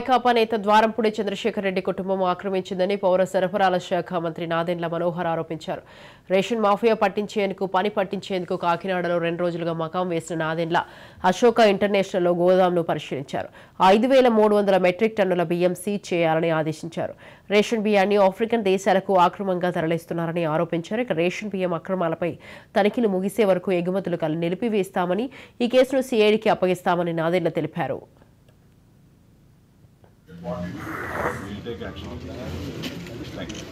వైకాపా నేత ద్వారంపూడి చంద్రశేఖర్ రెడ్డి కుటుంబం ఆక్రమించిందని పౌర సరఫరాల శాఖ మంత్రి నాదెండ్ల మనోహర్ ఆరోపించారు. రేషన్ మాఫియా పట్టించేందుకు కాకినాడలో 2 రోజులుగా మకాం వేసిన నాదెండ్ల అశోక ఇంటర్నేషనల్లో గోదాంను పరిశీలించారు. 5,300 మెట్రిక్ టన్నుల బియ్యం సీజ్ చేయాలని ఆదేశించారు. రేషన్ బియ్యాన్ని ఆఫ్రికన్ దేశాలకు అక్రమంగా తరలిస్తున్నారని ఆరోపించారు. ఇక రేషన్ బియ్యం అక్రమాలపై తనిఖీలు ముగిసే వరకు ఎగుమతులు నిలిపివేస్తామని, ఈ కేసును సిఐడికి అప్పగిస్తామని నాదెండ్ల తెలిపారు. We'll take action. Thank you.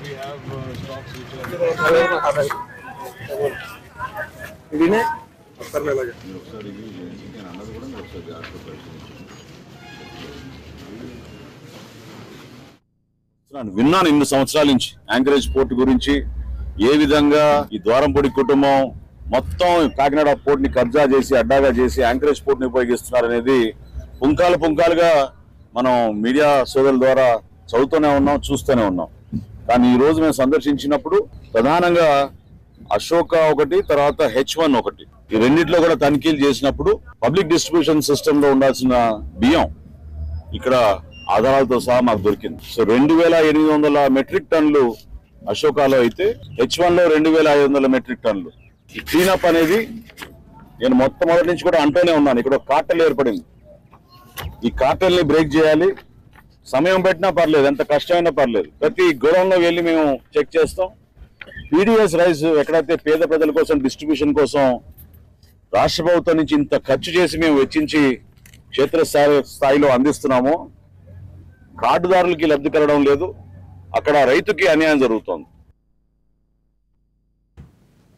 We have stocks which are విన్నాను ఇన్ని సంవత్సరాల నుంచి యాంకరేజ్ పోర్ట్ గురించి ఏ విధంగా ఈ ద్వారంపూడి కుటుంబం మొత్తం కాకినాడ పోర్ట్ ని కబ్జా చేసి అడ్డాగా చేసి యాంకరేజ్ పోర్ట్ ని ఉపయోగిస్తున్నారు అనేది పుంకాలుగా మనం మీడియా సోదరుల ద్వారా చదువుతూనే ఉన్నాం, చూస్తూనే ఉన్నాం. కానీ ఈ రోజు మేము సందర్శించినప్పుడు ప్రధానంగా అశోక ఒకటి, తర్వాత H1 ఒకటి, ఈ రెండిట్లో కూడా తనిఖీలు చేసినప్పుడు పబ్లిక్ డిస్ట్రిబ్యూషన్ సిస్టమ్ లో ఉండాల్సిన బియ్యం ఇక్కడ ఆధారాలతో సహా మాకు దొరికింది. సో 2,800 మెట్రిక్ టన్నులు అశోకాలో అయితే H1 లో 2,500 మెట్రిక్ టన్నులు. ఈ క్లీనప్ అనేది నేను మొట్టమొదటి నుంచి కూడా అంటూనే ఉన్నాను. ఇక్కడ కార్టెల్ ఏర్పడింది. ఈ కార్టెల్ ని బ్రేక్ చేయాలి. సమయం పెట్టినా పర్లేదు, ఎంత కష్టమైనా పర్లేదు. ప్రతి గోడౌన్లో వెళ్ళి మేము చెక్ చేస్తాం. పీడీఎస్ రైస్ ఎక్కడైతే పేద ప్రజల కోసం డిస్ట్రిబ్యూషన్ కోసం రాష్ట్ర ప్రభుత్వం నుంచి ఇంత ఖర్చు చేసి మేము వెచ్చించి క్షేత్రస్థాయిలో అందిస్తున్నామో కార్డుదారులకి లబ్ధి కలగడం లేదు, అక్కడ రైతుకి అన్యాయం జరుగుతోంది.